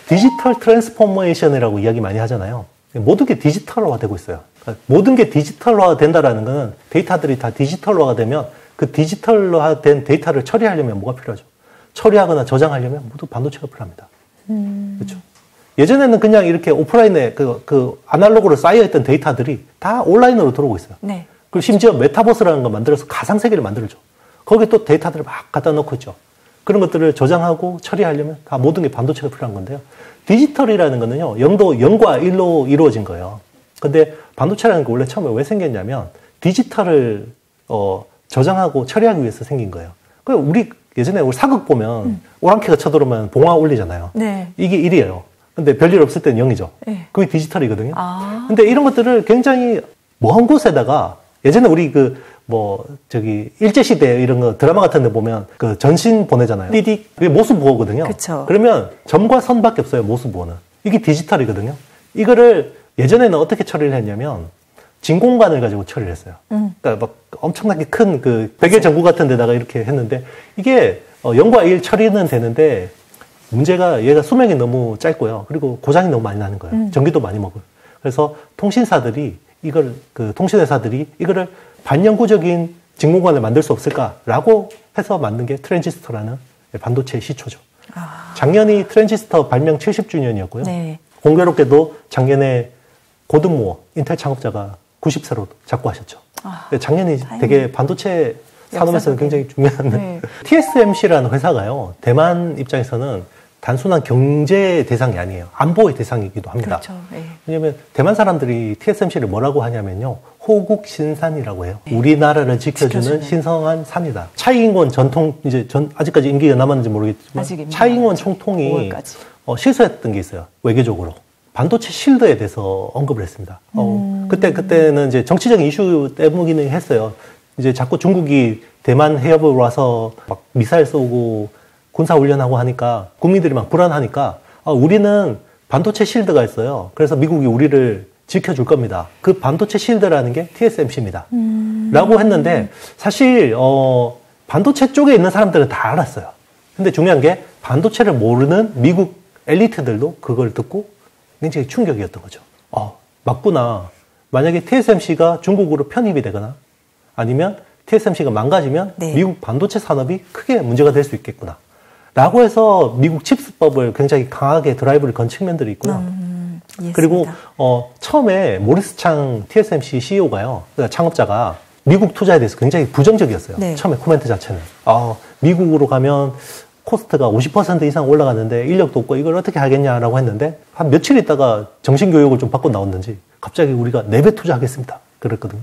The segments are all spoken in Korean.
디지털 트랜스포메이션이라고 이야기 많이 하잖아요. 모든 게 디지털화되고 있어요. 그러니까 모든 게 디지털화 된다라는 거는 데이터들이 다 디지털화가 되면 그 디지털화된 데이터를 처리하려면 뭐가 필요하죠? 처리하거나 저장하려면 모두 반도체가 필요합니다. 그렇죠? 예전에는 그냥 이렇게 오프라인에 그 아날로그로 쌓여있던 데이터들이 다 온라인으로 들어오고 있어요. 네. 그리고 심지어 메타버스라는 거 만들어서 가상세계를 만들어줘. 거기에 또 데이터들을 막 갖다 놓고 있죠. 그런 것들을 저장하고 처리하려면 다 모든 게 반도체가 필요한 건데요. 디지털이라는 거는요, 0과 1로 이루어진 거예요. 근데 반도체라는 게 원래 처음에 왜 생겼냐면 디지털을 저장하고 처리하기 위해서 생긴 거예요. 우리 예전에 우리 사극 보면 오랑캐가 쳐들어오면 봉화 울리잖아요. 네. 이게 1이에요. 근데 별일 없을 때는 0이죠. 네. 그게 디지털이거든요. 근데 이런 것들을 굉장히 먼 곳에다가 예전에 우리 일제시대 이런 거 드라마 같은 데 보면 그 전신 보내잖아요. 그게 모수부호거든요. 그쵸. 그러면 점과 선밖에 없어요, 모수부호는. 이게 디지털이거든요. 이거를 예전에는 어떻게 처리를 했냐면 진공관을 가지고 처리를 했어요. 그러니까 막 엄청나게 큰 그 백의 전구 같은 데다가 이렇게 했는데 이게 0과 1 처리는 되는데 문제가 얘가 수명이 너무 짧고요. 그리고 고장이 너무 많이 나는 거예요. 전기도 많이 먹어요. 그래서 통신사들이 통신회사들이 이거를 반영구적인 진공관을 만들 수 없을까라고 해서 만든 게 트랜지스터라는 반도체의 시초죠. 작년이 트랜지스터 발명 70주년이었고요. 네. 공교롭게도 작년에 고든 무어, 인텔 창업자가 90세로 작고하셨죠. 작년이 되게 반도체 산업에서는 굉장히 중요한 네. TSMC라는 회사가요. 대만 입장에서는 단순한 경제 대상이 아니에요. 안보의 대상이기도 합니다. 그렇죠. 네. 왜냐하면 대만 사람들이 TSMC를 뭐라고 하냐면요. 호국 신산이라고 해요. 네. 우리나라를 지켜주는 신성한 산이다. 차이잉원 아직까지 인기가 남았는지 모르겠지만 차이잉원 총통이 실수했던 게 있어요. 외교적으로. 반도체 실드에 대해서 언급을 했습니다. 그때는 이제 정치적인 이슈 때문이긴 했어요. 이제 자꾸 중국이 대만 해협으로 와서 막 미사일 쏘고 군사훈련하고 하니까 국민들이 막 불안하니까 우리는 반도체 실드가 있어요. 그래서 미국이 우리를 지켜줄 겁니다. 그 반도체 실드라는 게 TSMC입니다. 라고 했는데 사실 반도체 쪽에 있는 사람들은 다 알았어요. 근데 중요한 게 반도체를 모르는 미국 엘리트들도 그걸 듣고 굉장히 충격이었던 거죠. 맞구나. 만약에 TSMC가 중국으로 편입이 되거나 아니면 TSMC가 망가지면 네. 미국 반도체 산업이 크게 문제가 될 수 있겠구나. 라고 해서 미국 칩스법을 굉장히 강하게 드라이브를 건 측면들이 있고요. 그리고 처음에 모리스 창 TSMC CEO가요. 그러니까 창업자가 미국 투자에 대해서 굉장히 부정적이었어요. 네. 처음에 코멘트 자체는. 미국으로 가면 코스트가 50% 이상 올라가는데 인력도 없고 이걸 어떻게 하겠냐라고 했는데 한 며칠 있다가 정신교육을 좀 받고 나왔는지 갑자기 우리가 4배 투자하겠습니다. 그랬거든요.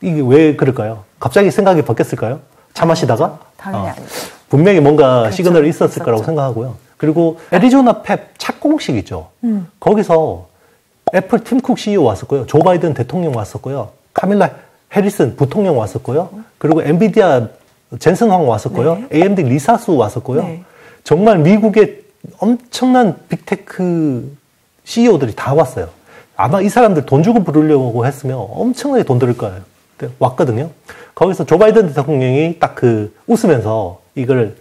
이게 왜 그럴까요? 갑자기 생각이 바뀌었을까요? 차 마시다가? 당연히 아니죠. 분명히 뭔가 그렇죠. 시그널이 있었을 거라고 생각하고요. 그리고 애리조나 펩 착공식 있죠. 거기서 애플 팀쿡 CEO 왔었고요. 조 바이든 대통령 왔었고요. 카밀라 해리슨 부통령 왔었고요. 그리고 엔비디아 젠슨 황 왔었고요. 네. AMD 리사수 왔었고요. 네. 정말 미국의 엄청난 빅테크 CEO들이 다 왔어요. 아마 이 사람들 돈 주고 부르려고 했으면 엄청나게 돈 들을 거예요. 왔거든요. 거기서 조 바이든 대통령이 딱 웃으면서 이걸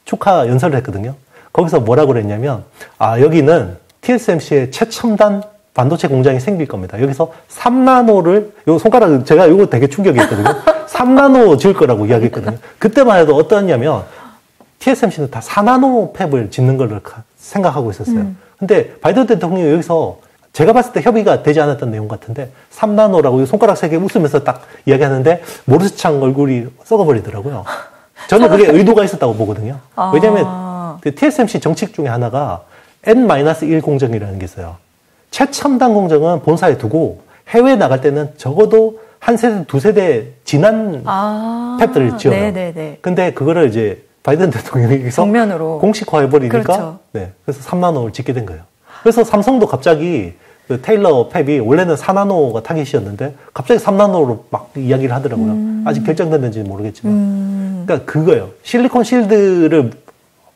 축하 연설을 했거든요. 거기서 뭐라고 그랬냐면, 여기는 TSMC의 최첨단 반도체 공장이 생길 겁니다. 여기서 3나노를, 제가 이거 되게 충격이었거든요. 3나노 지을 거라고 이야기했거든요. 그때만 해도 어떠냐면, TSMC는 다 4나노 팹을 짓는 걸 생각하고 있었어요. 근데 바이든 대통령이 여기서 제가 봤을 때 협의가 되지 않았던 내용 같은데 3나노라고 손가락 3개 웃으면서 딱 이야기하는데 모리스 창 얼굴이 썩어버리더라고요. 저는 그게 의도가 있었다고 보거든요. 왜냐하면 그 TSMC 정책 중에 하나가 N-1 공정이라는 게 있어요. 최첨단 공정은 본사에 두고 해외에 나갈 때는 적어도 한 세대, 두 세대 지난 팹들을 지어요. 네네네. 근데 그거를 이제 바이든 대통령이 정면으로 공식화해버리니까 그렇죠. 네, 그래서 3나노를 짓게 된 거예요. 그래서 삼성도 갑자기 그 테일러 팹이 원래는 4나노가 타깃이었는데 갑자기 3나노로 막 이야기를 하더라고요. 아직 결정됐는지는 모르겠지만. 그러니까 그거예요. 실리콘 실드를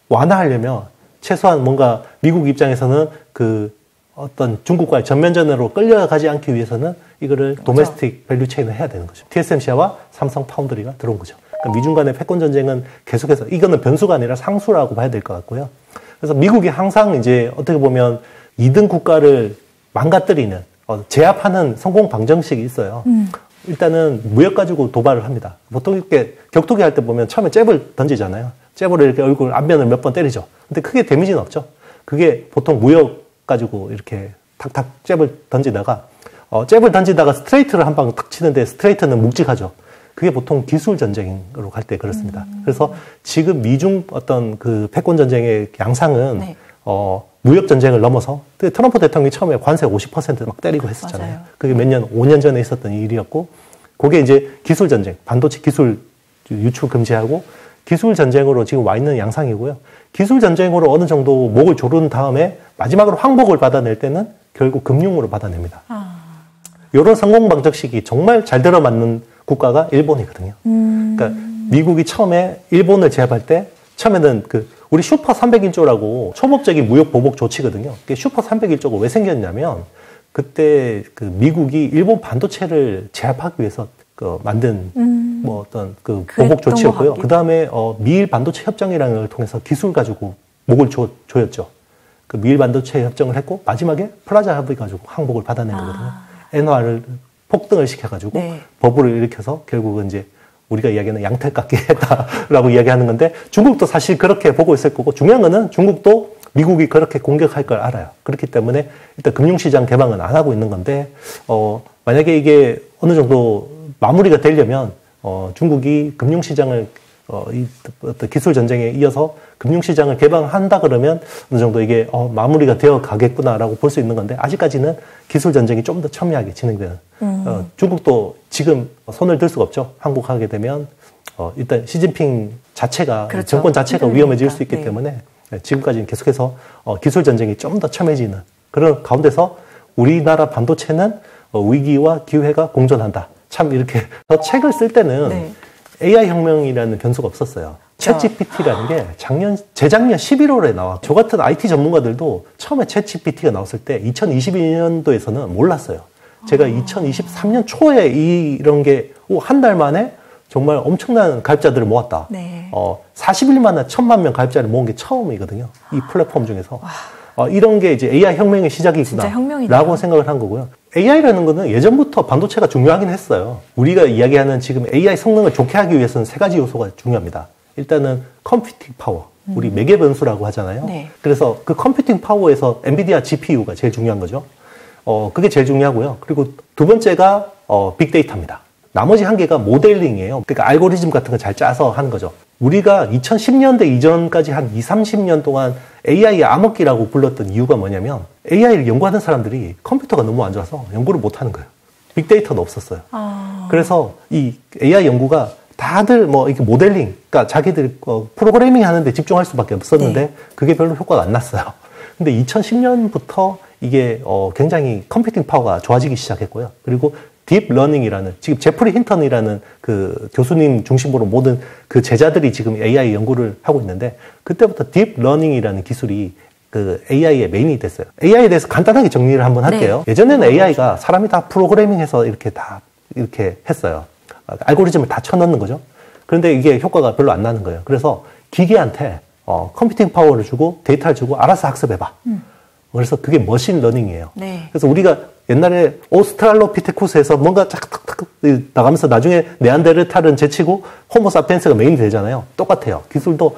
완화하려면 최소한 뭔가 미국 입장에서는 그 어떤 중국과의 전면전으로 끌려가지 않기 위해서는 이거를 도메스틱 밸류 체인을 해야 되는 거죠. TSMC와 삼성 파운드리가 들어온 거죠. 그러니까 미중 간의 패권 전쟁은 계속해서 이거는 변수가 아니라 상수라고 봐야 될 것 같고요. 그래서 미국이 항상 이제 어떻게 보면 2등 국가를 망가뜨리는, 제압하는 성공 방정식이 있어요. 일단은 무역 가지고 도발을 합니다. 보통 이렇게 격투기 할 때 보면 처음에 잽을 던지잖아요. 잽으로 이렇게 얼굴 앞면을 몇 번 때리죠. 근데 크게 데미지는 없죠. 그게 보통 무역 가지고 이렇게 탁탁 잽을 던지다가, 잽을 던지다가 스트레이트를 한 방 탁 치는데 스트레이트는 묵직하죠. 그게 보통 기술 전쟁으로 갈 때 그렇습니다. 그래서 지금 미중 어떤 그 패권 전쟁의 양상은 네. 무역 전쟁을 넘어서 트럼프 대통령이 처음에 관세 50% 막 때리고 했었잖아요. 맞아요. 그게 몇 년, 5년 전에 있었던 일이었고, 그게 이제 기술 전쟁, 반도체 기술 유출 금지하고 기술 전쟁으로 지금 와 있는 양상이고요. 기술 전쟁으로 어느 정도 목을 조른 다음에 마지막으로 항복을 받아낼 때는 결국 금융으로 받아냅니다. 이런 성공 방정식이 정말 잘 들어맞는 국가가 일본이거든요. 그러니까 미국이 처음에 일본을 제압할 때 처음에는 우리 슈퍼 301조라고 초법적인 무역 보복 조치거든요. 슈퍼 301조가 왜 생겼냐면 그때 미국이 일본 반도체를 제압하기 위해서 만든 뭐 어떤 보복 조치였고요. 그 다음에 미일 반도체 협정이라는 걸 통해서 기술 가지고 목을 조였죠. 그 미일 반도체 협정을 했고 마지막에 플라자 합의 가지고 항복을 받아낸 거거든요. 엔화를 폭등을 시켜가지고 네. 버블을 일으켜서 결국은 이제 우리가 이야기하는 양털깎기 했다라고 이야기하는 건데 중국도 사실 그렇게 보고 있을 거고 중요한 거는 중국도 미국이 그렇게 공격할 걸 알아요. 그렇기 때문에 일단 금융시장 개방은 안 하고 있는 건데 만약에 이게 어느 정도 마무리가 되려면 중국이 금융시장을 이 어떤 기술 전쟁에 이어서 금융시장을 개방한다 그러면 어느 정도 이게 마무리가 되어 가겠구나라고 볼 수 있는 건데 아직까지는 기술 전쟁이 좀 더 첨예하게 진행되는 중국도 지금 손을 들 수가 없죠. 항복하게 되면 일단 시진핑 자체가 그렇죠. 정권 자체가 위험해질 수 있기 네. 때문에 지금까지는 계속해서 기술 전쟁이 좀 더 첨예지는 그런 가운데서 우리나라 반도체는 위기와 기회가 공존한다. 참 이렇게 책을 쓸 때는 네. AI 혁명이라는 변수가 없었어요. 챗GPT라는 게 재작년 11월에 나와. 저 같은 IT 전문가들도 처음에 챗GPT가 나왔을 때 2022년도에서는 몰랐어요. 제가 2023년 초에 이런 게 한 달 만에 정말 엄청난 가입자들을 모았다. 네. 40일 만에 1000만 명 가입자를 모은 게 처음이거든요. 이 플랫폼 중에서. 이런 게 이제 AI 혁명의 시작이구나. 라고 생각을 한 거고요. AI라는 거는 예전부터 반도체가 중요하긴 했어요. 우리가 이야기하는 지금 AI 성능을 좋게 하기 위해서는 세 가지 요소가 중요합니다. 일단은 컴퓨팅 파워. 우리 매개 변수라고 하잖아요. 네. 그래서 그 컴퓨팅 파워에서 엔비디아 GPU가 제일 중요한 거죠. 그게 제일 중요하고요. 그리고 두 번째가 빅데이터입니다. 나머지 한 개가 모델링이에요. 그러니까 알고리즘 같은 거 잘 짜서 하는 거죠. 우리가 2010년대 이전까지 한 20, 30년 동안 AI의 암흑기라고 불렀던 이유가 뭐냐면 AI를 연구하는 사람들이 컴퓨터가 너무 안 좋아서 연구를 못 하는 거예요. 빅데이터도 없었어요. 그래서 이 AI 연구가 다들 이렇게 모델링, 그러니까 자기들 프로그래밍 하는데 집중할 수밖에 없었는데 네. 그게 별로 효과가 안 났어요. 근데 2010년부터 이게 굉장히 컴퓨팅 파워가 좋아지기 시작했고요. 그리고 딥러닝이라는 지금 제프리 힌턴이라는 그 교수님 중심으로 모든 그 제자들이 지금 AI 연구를 하고 있는데 그때부터 딥러닝이라는 기술이 그 AI의 메인이 됐어요. AI에 대해서 간단하게 정리를 한번 할게요. 네. 예전에는 AI가 사람이 다 프로그래밍해서 이렇게 다 이렇게 했어요. 알고리즘을 다 쳐넣는 거죠. 그런데 이게 효과가 별로 안 나는 거예요. 그래서 기계한테 컴퓨팅 파워를 주고 데이터를 주고 알아서 학습해봐. 그래서 그게 머신러닝이에요. 네. 그래서 우리가 옛날에 오스트랄로피테쿠스에서 뭔가 탁탁탁 나가면서 나중에 네안데르탈은 제치고 호모사피엔스가 메인이 되잖아요. 똑같아요. 기술도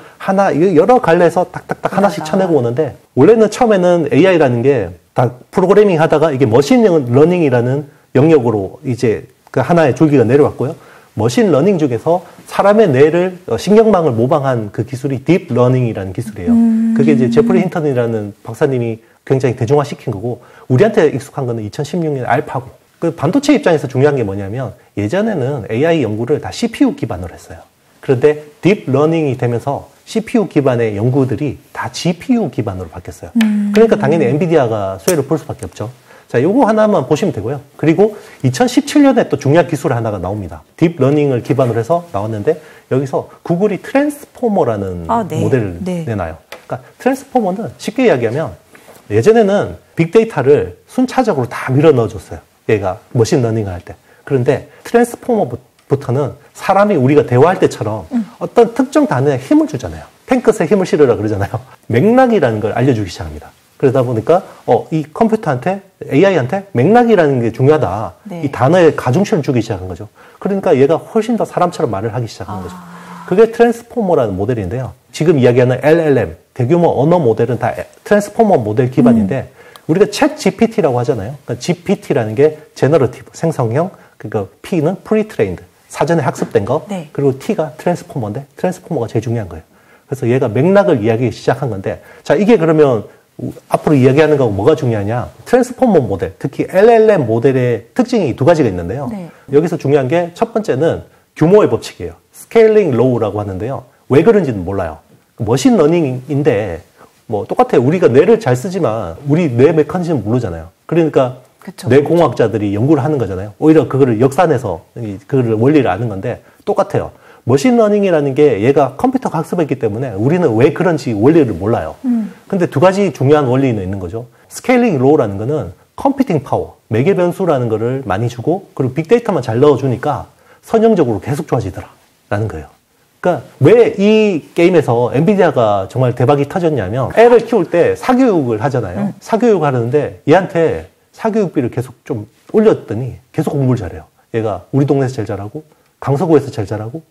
여러 갈래에서 딱딱딱 하나씩 쳐내고 오는데 원래는 처음에는 AI라는 게 다 프로그래밍 하다가 이게 머신러닝이라는 영역으로 이제 그 하나의 줄기가 내려왔고요. 머신러닝 중에서 사람의 뇌를 신경망을 모방한 그 기술이 딥러닝이라는 기술이에요. 그게 이제 제프리 힌턴이라는 박사님이 굉장히 대중화시킨 거고 우리한테 익숙한 거는 2016년 알파고 그 반도체 입장에서 중요한 게 뭐냐면 예전에는 AI 연구를 다 CPU 기반으로 했어요. 그런데 딥러닝이 되면서 CPU 기반의 연구들이 다 GPU 기반으로 바뀌었어요. 그러니까 당연히 엔비디아가 수혜를 볼 수밖에 없죠. 자, 요거 하나만 보시면 되고요. 그리고 2017년에 또 중요한 기술 하나가 나옵니다. 딥러닝을 기반으로 해서 나왔는데 여기서 구글이 트랜스포머라는 모델을 내놔요. 그러니까 트랜스포머는 쉽게 이야기하면 예전에는 빅데이터를 순차적으로 다 밀어 넣어줬어요. 얘가 머신러닝을 할 때. 그런데 트랜스포머부터 부터는 사람이 우리가 대화할 때처럼 어떤 특정 단어에 힘을 주잖아요. 탱크스에 힘을 실으라 그러잖아요. 맥락이라는 걸 알려주기 시작합니다. 그러다 보니까 이 컴퓨터한테 AI한테 맥락이라는 게 중요하다. 네. 이 단어에 가중치를 주기 시작한 거죠. 그러니까 얘가 훨씬 더 사람처럼 말을 하기 시작한 거죠. 그게 트랜스포머라는 모델인데요. 지금 이야기하는 LLM, 대규모 언어 모델은 다 트랜스포머 모델 기반인데 우리가 챗 GPT라고 하잖아요. 그러니까 GPT라는 게 제너러티브, 생성형, 그러니까 P는 프리트레인드, 사전에 학습된 거, 네. 그리고 T가 트랜스포머인데 트랜스포머가 제일 중요한 거예요. 그래서 얘가 맥락을 이야기하기 시작한 건데, 자, 이게 그러면 앞으로 이야기하는 거 뭐가 중요하냐? 트랜스포머 모델, 특히 LLM 모델의 특징이 두 가지가 있는데요. 네. 여기서 중요한 게 첫 번째는 규모의 법칙이에요. 스케일링 로우라고 하는데요. 왜 그런지는 몰라요. 머신 러닝인데 뭐 똑같아요. 우리가 뇌를 잘 쓰지만 우리 뇌 메커니즘 모르잖아요. 그러니까 그쵸, 뇌공학자들이 연구를 하는 거잖아요. 오히려 그거를 역산해서 그거를 원리를 아는 건데 똑같아요. 머신러닝이라는 게 얘가 컴퓨터가 학습했기 때문에 우리는 왜 그런지 원리를 몰라요. 근데 두 가지 중요한 원리는 있는 거죠. 스케일링 로우라는 거는 컴퓨팅 파워, 매개 변수라는 거를 많이 주고 그리고 빅데이터만 잘 넣어주니까 선형적으로 계속 좋아지더라 라는 거예요. 그러니까 왜 이 게임에서 엔비디아가 정말 대박이 터졌냐면 애를 키울 때 사교육을 하잖아요. 사교육을 하는데 얘한테 사교육비를 계속 좀 올렸더니 계속 공부를 잘해요. 얘가 우리 동네에서 제일 잘하고 강서구에서 제일 잘하고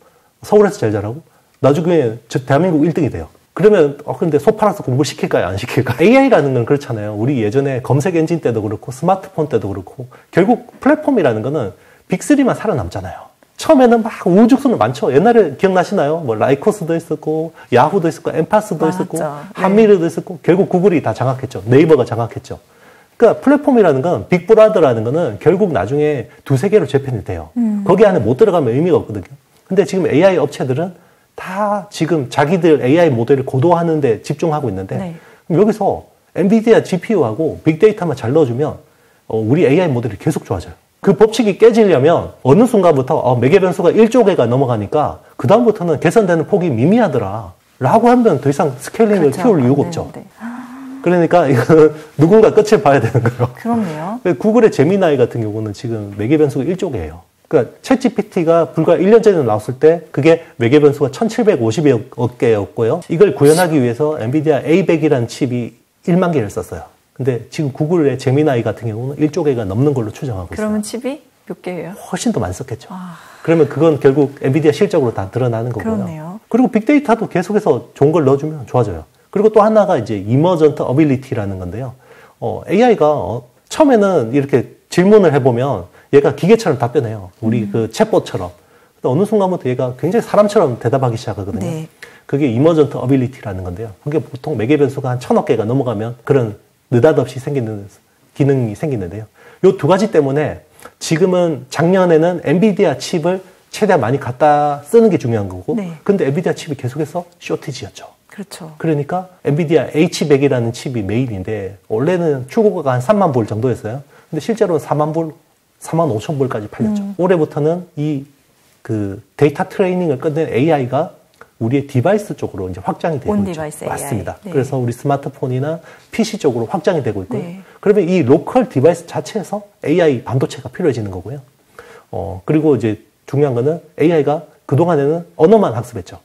서울에서 제일 잘하고 나중에 대한민국 1등이 돼요. 그러면 근데 소 팔아서 공부를 시킬까요? 안 시킬까요? AI라는 건 그렇잖아요. 우리 예전에 검색 엔진 때도 그렇고 스마트폰 때도 그렇고 결국 플랫폼이라는 거는 빅3만 살아남잖아요. 처음에는 막 우후죽순을 많죠. 옛날에 기억나시나요? 뭐 라이코스도 있었고 야후도 있었고 엠파스도 있었고 한미르도 있었고 결국 구글이 다 장악했죠. 네이버가 장악했죠. 그러니까 플랫폼이라는 건 빅브라더라는 거는 결국 나중에 두세 개로 재편이 돼요. 거기 안에 못 들어가면 의미가 없거든요. 근데 지금 AI 업체들은 다 지금 자기들 AI 모델을 고도화하는 데 집중하고 있는데 네. 그럼 여기서 엔비디아 GPU하고 빅데이터만 잘 넣어주면 우리 AI 모델이 계속 좋아져요. 그 법칙이 깨지려면 어느 순간부터 매개 변수가 1조 개가 넘어가니까 그 다음부터는 계산되는 폭이 미미하더라 라고 하면 더 이상 스케일링을 그렇죠. 키울 이유가 없죠. 네. 그러니까 이거는 누군가 끝을 봐야 되는 거예요. 그렇네요. 구글의 제미나이 같은 경우는 지금 매개 변수가 1조 개예요. 그러니까 챗GPT가 불과 1년 전에 나왔을 때 그게 매개 변수가 1750억 개였고요. 이걸 구현하기 위해서 엔비디아 A100이라는 칩이 1만 개를 썼어요. 근데 지금 구글의 제미나이 같은 경우는 1조 개가 넘는 걸로 추정하고 있어요. 그러면 칩이 몇 개예요? 훨씬 더 많이 썼겠죠. 그러면 그건 결국 엔비디아 실적으로 다 드러나는 거고요. 그렇네요. 그리고 빅데이터도 계속해서 좋은 걸 넣어주면 좋아져요. 그리고 또 하나가 이제 이머전트 어빌리티라는 건데요. AI가 처음에는 이렇게 질문을 해보면 얘가 기계처럼 답변해요. 우리 그 챗봇처럼. 어느 순간부터 얘가 굉장히 사람처럼 대답하기 시작하거든요. 네. 그게 이머전트 어빌리티라는 건데요. 그게 보통 매개 변수가 한 1000억 개가 넘어가면 그런 느닷없이 생기는 기능이 생기는데요. 요 두 가지 때문에 지금은 작년에는 엔비디아 칩을 최대한 많이 갖다 쓰는 게 중요한 거고 네. 근데 엔비디아 칩이 계속해서 쇼티지였죠. 그렇죠. 그러니까 엔비디아 H100이라는 칩이 메인인데 원래는 출고가가 한 3만 불 정도였어요. 근데 실제로는 4만 불, 4만 5천 불까지 팔렸죠. 올해부터는 이 그 데이터 트레이닝을 끝낸 AI가 우리의 디바이스 쪽으로 이제 확장이 되고 있죠. 디바이스 맞습니다. 네. 그래서 우리 스마트폰이나 PC 쪽으로 확장이 되고 있고요. 네. 그러면 이 로컬 디바이스 자체에서 AI 반도체가 필요해지는 거고요. 그리고 이제 중요한 거는 AI가 그동안에는 언어만 학습했죠.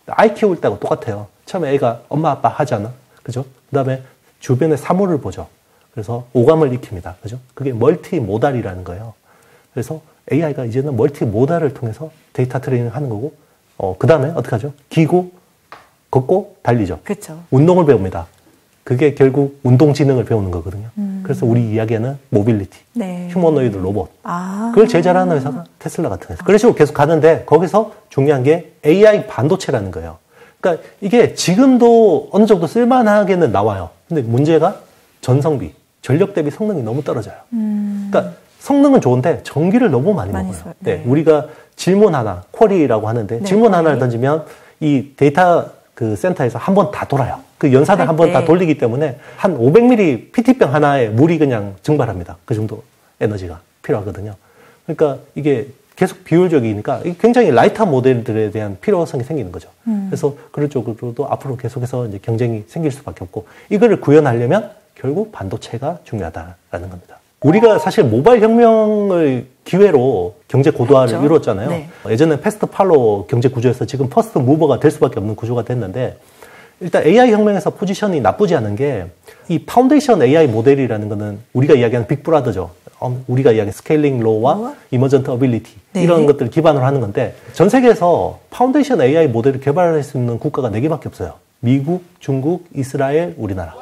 아이 키울 때하고 똑같아요. 처음에 애가 엄마 아빠 하잖아. 그죠? 그 다음에 주변의 사물을 보죠. 그래서 오감을 익힙니다. 그죠? 그게 멀티 모달이라는 거예요. 그래서 AI가 이제는 멀티 모달을 통해서 데이터 트레이닝을 하는 거고, 그 다음에 어떻게 하죠? 기고, 걷고, 달리죠. 그렇죠. 운동을 배웁니다. 그게 결국 운동지능을 배우는 거거든요. 그래서 우리 이야기하는 모빌리티, 네. 휴머노이드 로봇. 그걸 제일 잘하는 회사가 테슬라 같은 회사. 그런 식으로 계속 가는데 거기서 중요한 게 AI 반도체라는 거예요. 그러니까 이게 지금도 어느 정도 쓸만하게는 나와요. 근데 문제가 전성비, 전력 대비 성능이 너무 떨어져요. 그러니까 성능은 좋은데 전기를 너무 많이 먹어요. 네. 우리가 질문 하나, 쿼리라고 하는데 네, 질문 하나를 던지면 이 데이터 그 센터에서 한 번 다 돌아요. 그 연산을 한 번 다 돌리기 때문에 한 500ml PT병 하나에 물이 그냥 증발합니다. 그 정도 에너지가 필요하거든요. 그러니까 이게 계속 비효율적이니까 굉장히 라이트한 모델들에 대한 필요성이 생기는 거죠. 그래서 그런 쪽으로도 앞으로 계속해서 이제 경쟁이 생길 수밖에 없고 이거를 구현하려면 결국 반도체가 중요하다라는 겁니다. 우리가 사실 모바일 혁명을 기회로 경제 고도화를 그렇죠. 이루었잖아요. 네. 예전에 패스트 팔로우 경제 구조에서 지금 퍼스트 무버가 될 수밖에 없는 구조가 됐는데 일단 AI 혁명에서 포지션이 나쁘지 않은 게 이 파운데이션 AI 모델이라는 거는 우리가 이야기하는 빅브라더죠. 우리가 이야기하는 스케일링 로우와 이머전트 어빌리티 네. 이런 것들을 기반으로 하는 건데 전 세계에서 파운데이션 AI 모델을 개발할 수 있는 국가가 4개밖에 없어요. 미국, 중국, 이스라엘, 우리나라.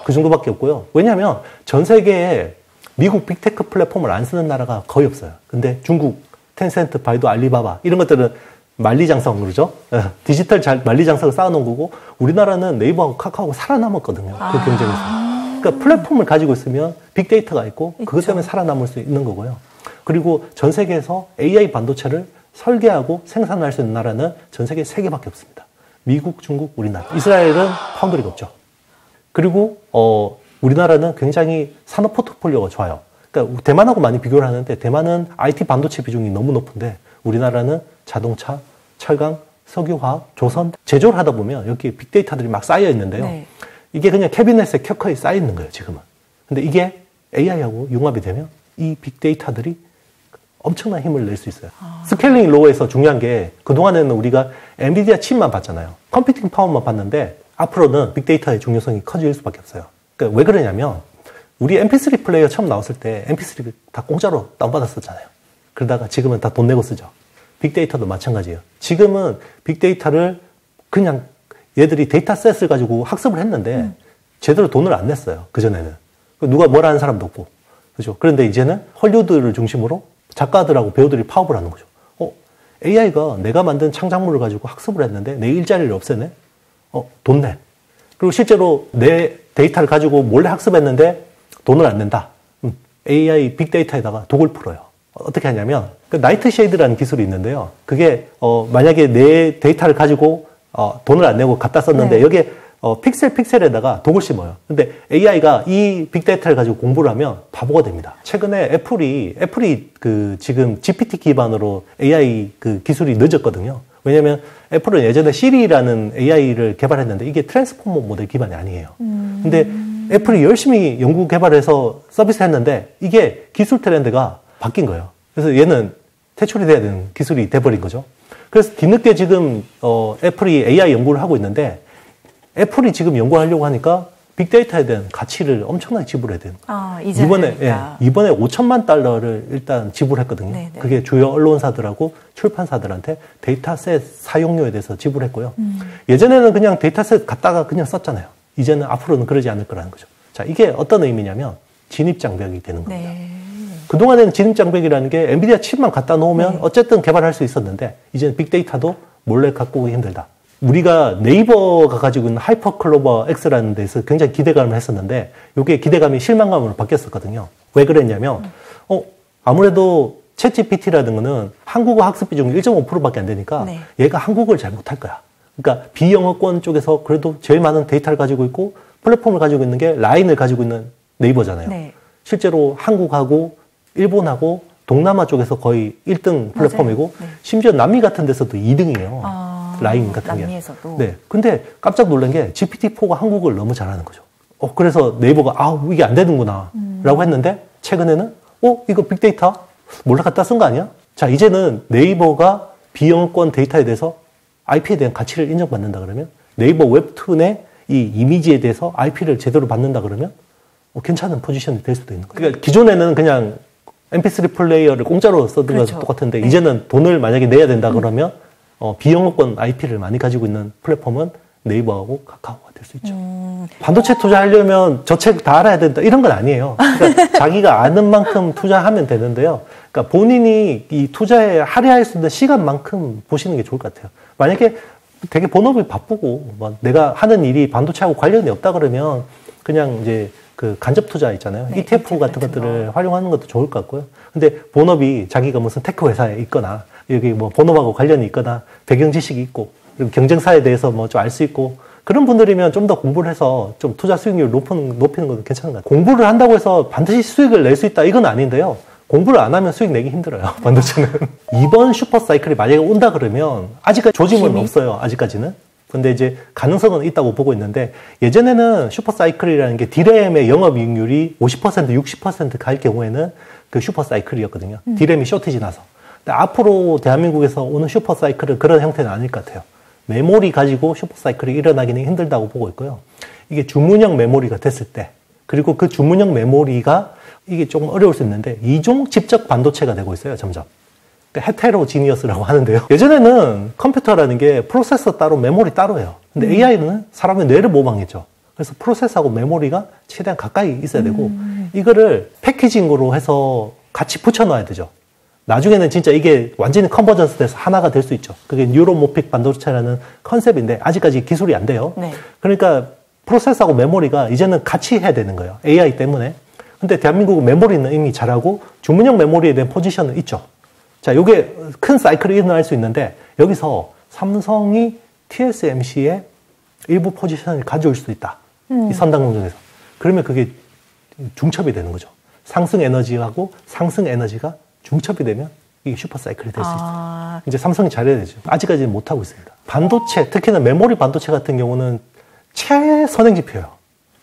그 정도밖에 없고요. 왜냐하면 전 세계에 미국 빅테크 플랫폼을 안 쓰는 나라가 거의 없어요. 근데 중국, 텐센트, 바이두, 알리바바 이런 것들은 만리장성 그러죠. 디지털 만리장성을 쌓아놓은 거고 우리나라는 네이버하고 카카오가 살아남았거든요. 그 경쟁에서. 그러니까 플랫폼을 가지고 있으면 빅데이터가 있고 그것 때문에 살아남을 수 있는 거고요. 그리고 전 세계에서 AI 반도체를 설계하고 생산할 수 있는 나라는 전 세계 3개밖에 없습니다. 미국, 중국, 우리나라. 이스라엘은 파운드리가 없죠. 그리고 우리나라는 굉장히 산업 포트폴리오가 좋아요. 그러니까 대만하고 많이 비교를 하는데 대만은 IT 반도체 비중이 너무 높은데 우리나라는 자동차, 철강, 석유화학, 조선 제조를 하다 보면 여기 빅데이터들이 막 쌓여 있는데요. 네. 이게 그냥 캐비넷에 켜커에 쌓여 있는 거예요, 지금은. 근데 이게 AI하고 융합이 되면 이 빅데이터들이 엄청난 힘을 낼 수 있어요. 스케일링 로우에서 중요한 게 그동안에는 우리가 엔비디아 칩만 봤잖아요. 컴퓨팅 파워만 봤는데 앞으로는 빅데이터의 중요성이 커질 수밖에 없어요. 그러니까 왜 그러냐면 우리 MP3 플레이어 처음 나왔을 때 MP3 다 공짜로 다운받았었잖아요. 그러다가 지금은 다 돈 내고 쓰죠. 빅데이터도 마찬가지예요. 지금은 빅데이터를 그냥 얘들이 데이터셋을 가지고 학습을 했는데 제대로 돈을 안 냈어요. 그전에는. 누가 뭐라 하는 사람도 없고. 그죠? 그런데 이제는 헐리우드를 중심으로 작가들하고 배우들이 파업을 하는 거죠. AI가 내가 만든 창작물을 가지고 학습을 했는데 내 일자리를 없애네? 돈 내. 그리고 실제로 내 데이터를 가지고 몰래 학습했는데 돈을 안 낸다. AI 빅데이터에다가 독을 풀어요. 어떻게 하냐면 나이트 쉐이드라는 기술이 있는데요. 그게 만약에 내 데이터를 가지고 돈을 안 내고 갖다 썼는데 네. 여기에 픽셀에다가 독을 심어요. 근데 AI가 이 빅데이터를 가지고 공부를 하면 바보가 됩니다. 최근에 애플이 지금 GPT 기반으로 AI 그 기술이 늦었거든요. 왜냐면 애플은 예전에 시리라는 AI를 개발했는데 이게 트랜스포머 모델 기반이 아니에요. 근데 애플이 열심히 연구 개발해서 서비스 했는데 이게 기술 트렌드가 바뀐 거예요. 그래서 얘는 퇴출이 돼야 되는 기술이 돼버린 거죠. 그래서 뒤늦게 지금 애플이 AI 연구를 하고 있는데 애플이 지금 연구하려고 하니까 빅데이터에 대한 가치를 엄청나게 지불해야 되는 거예요. 이번에 5천만 달러를 일단 지불했거든요. 네네. 그게 주요 언론사들하고 출판사들한테 데이터셋 사용료에 대해서 지불했고요. 예전에는 그냥 데이터셋 갖다가 그냥 썼잖아요. 이제는 앞으로는 그러지 않을 거라는 거죠. 자, 이게 어떤 의미냐면 진입장벽이 되는 겁니다. 네. 그동안에는 진입장벽이라는 게 엔비디아 칩만 갖다 놓으면 어쨌든 개발할 수 있었는데 이제는 빅데이터도 몰래 갖고 오기 힘들다. 우리가 네이버가 가지고 있는 하이퍼클로버 X라는 데서 굉장히 기대감을 했었는데 이게 기대감이 실망감으로 바뀌었었거든요. 왜 그랬냐면 아무래도 챗GPT라는 거는 한국어 학습 비중이 1.5%밖에 안 되니까 얘가 한국어를 잘 못할 거야. 그러니까 비영어권 쪽에서 그래도 제일 많은 데이터를 가지고 있고 플랫폼을 가지고 있는 게 라인을 가지고 있는 네이버잖아요. 네. 실제로 한국하고 일본하고 동남아 쪽에서 거의 1등 플랫폼이고 심지어 남미 같은 데서도 2등이에요. 라인 같은 게. 남미에서도. 네. 근데 깜짝 놀란 게 GPT-4가 한국어를 너무 잘하는 거죠. 그래서 네이버가 이게 안 되는구나 라고 했는데 최근에는 이거 빅데이터 몰래 갖다 쓴 거 아니야? 자, 이제는 네이버가 비영어권 데이터에 대해서 IP에 대한 가치를 인정받는다 그러면 네이버 웹툰의 이 이미지에 대해서 IP를 제대로 받는다 그러면 괜찮은 포지션이 될 수도 있는 거예요. 그러니까 기존에는 그냥 MP3 플레이어를 공짜로 쓰던 것도 똑같은데 이제는 돈을 만약에 내야 된다 그러면 비영어권 IP를 많이 가지고 있는 플랫폼은 네이버하고 카카오가 될 수 있죠. 반도체 투자하려면 저 책 다 알아야 된다 이런 건 아니에요. 그러니까 자기가 아는 만큼 투자하면 되는데요. 그러니까 본인이 이 투자에 할애할 수 있는 시간만큼 보시는 게 좋을 것 같아요. 만약에 되게 본업이 바쁘고 내가 하는 일이 반도체하고 관련이 없다 그러면 그냥 이제 그 간접 투자 있잖아요. 네, ETF 같은 것들을 활용하는 것도 좋을 것 같고요. 근데 본업이 자기가 무슨 테크 회사에 있거나 여기 뭐 본업하고 관련이 있거나 배경 지식이 있고 그리고 경쟁사에 대해서 뭐 좀 알 수 있고 그런 분들이면 좀 더 공부를 해서 좀 투자 수익률을 높이는 것도 괜찮은 것 같아요. 공부를 한다고 해서 반드시 수익을 낼 수 있다 이건 아닌데요. 공부를 안 하면 수익 내기 힘들어요. 반도체는. 이번 슈퍼 사이클이 만약에 온다 그러면 아직까지 조짐은 없어요. 아직까지는. 근데 이제 가능성은 있다고 보고 있는데 예전에는 슈퍼사이클이라는 게 디램의 영업이익률이 50%, 60% 갈 경우에는 그 슈퍼사이클이었거든요. 디램이 쇼티지 나서. 근데 앞으로 대한민국에서 오는 슈퍼사이클은 그런 형태는 아닐 것 같아요. 메모리 가지고 슈퍼사이클이 일어나기는 힘들다고 보고 있고요. 이게 주문형 메모리가 됐을 때, 그리고 그 주문형 메모리가 이게 조금 어려울 수 있는데 이종 집적 반도체가 되고 있어요, 점점. 그러니까 헤테로지니어스라고 하는데요. 예전에는 컴퓨터라는 게 프로세서 따로 메모리 따로예요. 근데 AI는 사람의 뇌를 모방했죠. 그래서 프로세서하고 메모리가 최대한 가까이 있어야 되고 이거를 패키징으로 해서 같이 붙여놔야 되죠. 나중에는 진짜 이게 완전히 컨버전스 돼서 하나가 될 수 있죠. 그게 뉴로모픽 반도체라는 컨셉인데 아직까지 기술이 안 돼요. 네. 그러니까 프로세서하고 메모리가 이제는 같이 해야 되는 거예요. AI 때문에. 근데 대한민국은 메모리는 이미 잘하고 주문형 메모리에 대한 포지션은 있죠. 자, 요게 큰 사이클이 일어날 수 있는데 여기서 삼성이 TSMC의 일부 포지션을 가져올 수도 있다. 이 선당 공정에서. 그러면 그게 중첩이 되는 거죠. 상승 에너지하고 상승 에너지가 중첩이 되면 이게 슈퍼사이클이 될 수 있어요. 이제 삼성이 잘해야 되죠. 아직까지는 못하고 있습니다. 반도체, 특히나 메모리 반도체 같은 경우는 최선행지표예요.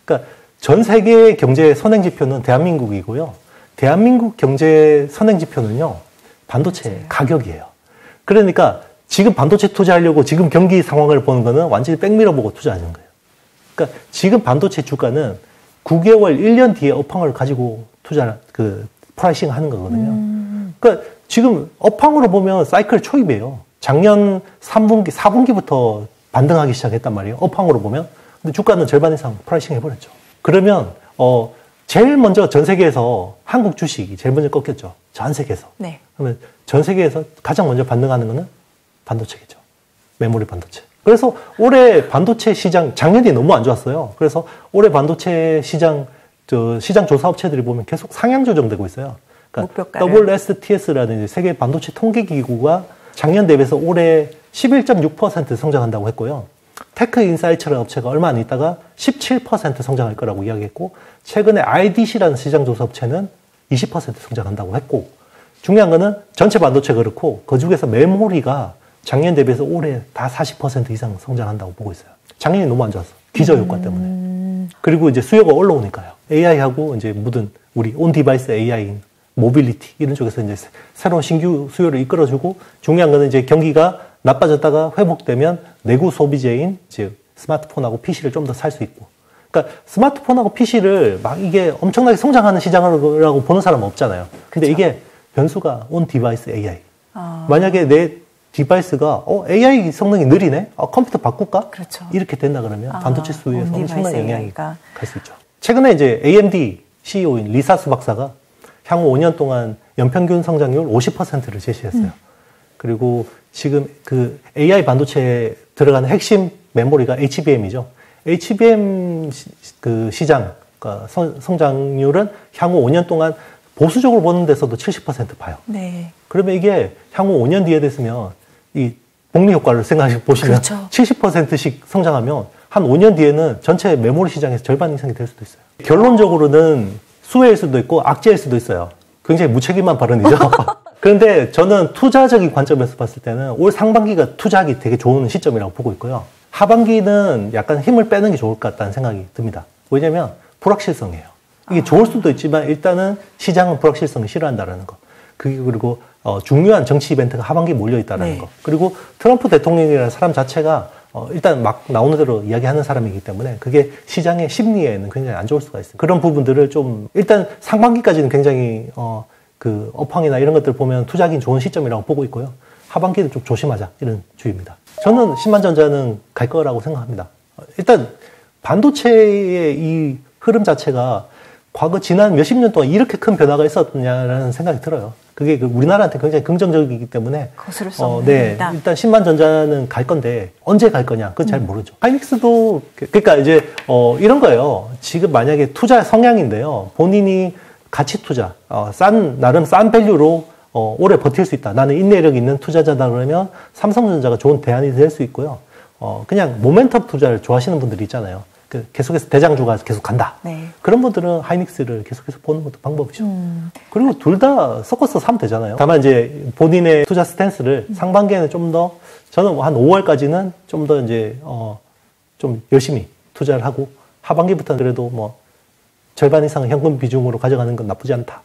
그러니까 전 세계 경제의 선행지표는 대한민국이고요. 대한민국 경제 선행지표는요, 반도체 가격이에요. 그러니까 지금 반도체 투자하려고 지금 경기 상황을 보는 거는 완전히 백미러 보고 투자하는 거예요. 그러니까 지금 반도체 주가는 9개월, 1년 뒤에 업황을 가지고 프라이싱 하는 거거든요. 그러니까 지금 업황으로 보면 사이클 초입이에요. 작년 3분기, 4분기부터 반등하기 시작했단 말이에요. 업황으로 보면. 근데 주가는 절반 이상 프라이싱 해버렸죠. 그러면, 제일 먼저 전 세계에서 한국 주식이 제일 먼저 꺾였죠. 전 세계에서. 네. 그러면 전 세계에서 가장 먼저 반등하는 거는 반도체겠죠. 메모리 반도체. 그래서 올해 반도체 시장, 작년이 너무 안 좋았어요. 그래서 올해 반도체 시장, 시장 조사 업체들이 보면 계속 상향 조정되고 있어요. 그러니까 WSTS라는 세계 반도체 통계기구가 작년 대비해서 올해 11.6% 성장한다고 했고요. 테크인사이트라는 업체가 얼마 안 있다가 17% 성장할 거라고 이야기했고, 최근에 IDC라는 시장 조사 업체는 20% 성장한다고 했고, 중요한 거는 전체 반도체가 그렇고 그 중에서 메모리가 작년 대비해서 올해 다 40% 이상 성장한다고 보고 있어요. 작년이 너무 안 좋았어. 기저효과 때문에. 그리고 이제 수요가 올라오니까요. AI하고 이제 묻은 우리 온 디바이스 AI, 모빌리티 이런 쪽에서 이제 새로운 신규 수요를 이끌어주고, 중요한 거는 이제 경기가 나빠졌다가 회복되면 내구 소비재인 즉 스마트폰하고 PC를 좀 더 살 수 있고. 그러니까 스마트폰하고 PC를 막 이게 엄청나게 성장하는 시장이라고 보는 사람은 없잖아요. 근데 그렇죠. 이게 변수가 온 디바이스 AI. 만약에 내 디바이스가 AI 성능이 느리네? 컴퓨터 바꿀까? 그렇죠. 이렇게 된다 그러면 반도체 수요에서 엄청난 영향이 갈 수 있죠. 최근에 이제 AMD CEO인 리사스 박사가 향후 5년 동안 연평균 성장률 50%를 제시했어요. 그리고 지금 그 AI 반도체에 들어가는 핵심 메모리가 HBM이죠. HBM 그 시장, 그러니까 성장률은 향후 5년 동안 보수적으로 보는 데서도 70% 봐요. 네. 그러면 이게 향후 5년 뒤에 됐으면 이 복리 효과를 생각해 보시면 그렇죠. 70%씩 성장하면 한 5년 뒤에는 전체 메모리 시장에서 절반 이상이 될 수도 있어요. 결론적으로는 수혜일 수도 있고 악재일 수도 있어요. 굉장히 무책임한 발언이죠. 그런데 저는 투자적인 관점에서 봤을 때는 올 상반기가 투자하기 되게 좋은 시점이라고 보고 있고요. 하반기는 약간 힘을 빼는 게 좋을 것 같다는 생각이 듭니다. 왜냐면 불확실성이에요. 이게 좋을 수도 있지만 일단은 시장은 불확실성을 싫어한다라는 거. 그리고 중요한 정치 이벤트가 하반기에 몰려있다라는 거. 그리고 트럼프 대통령이라는 사람 자체가 일단 막 나오는 대로 이야기하는 사람이기 때문에 그게 시장의 심리에는 굉장히 안 좋을 수가 있어요. 그런 부분들을 좀 일단 상반기까지는 굉장히 그 업황이나 이런 것들 보면 투자하기 좋은 시점이라고 보고 있고요. 하반기는 좀 조심하자 이런 주의입니다. 저는 신만전자는 갈 거라고 생각합니다. 일단 반도체의 이 흐름 자체가 과거 지난 몇십 년 동안 이렇게 큰 변화가 있었냐라는 생각이 들어요. 그게 우리나라한테 굉장히 긍정적이기 때문에 거스를 수 없는 일이다. 일단 신만전자는 갈 건데 언제 갈 거냐 그건 잘 모르죠. 하이닉스도 그러니까 이제 이런 거예요. 지금 만약에 투자 성향인데요. 본인이 가치 투자, 나름 싼 밸류로 오래 버틸 수 있다. 나는 인내력 있는 투자자다 그러면 삼성전자가 좋은 대안이 될 수 있고요. 그냥 모멘텀 투자를 좋아하시는 분들이 있잖아요. 계속해서 대장주가 계속 간다. 네. 그런 분들은 하이닉스를 계속해서 보는 것도 방법이죠. 그리고 둘 다 섞어서 사면 되잖아요. 다만 이제 본인의 투자 스탠스를 상반기에는 좀 더, 저는 한 5월까지는 좀 더 이제, 좀 열심히 투자를 하고, 하반기부터는 그래도 뭐 절반 이상 현금 비중으로 가져가는 건 나쁘지 않다.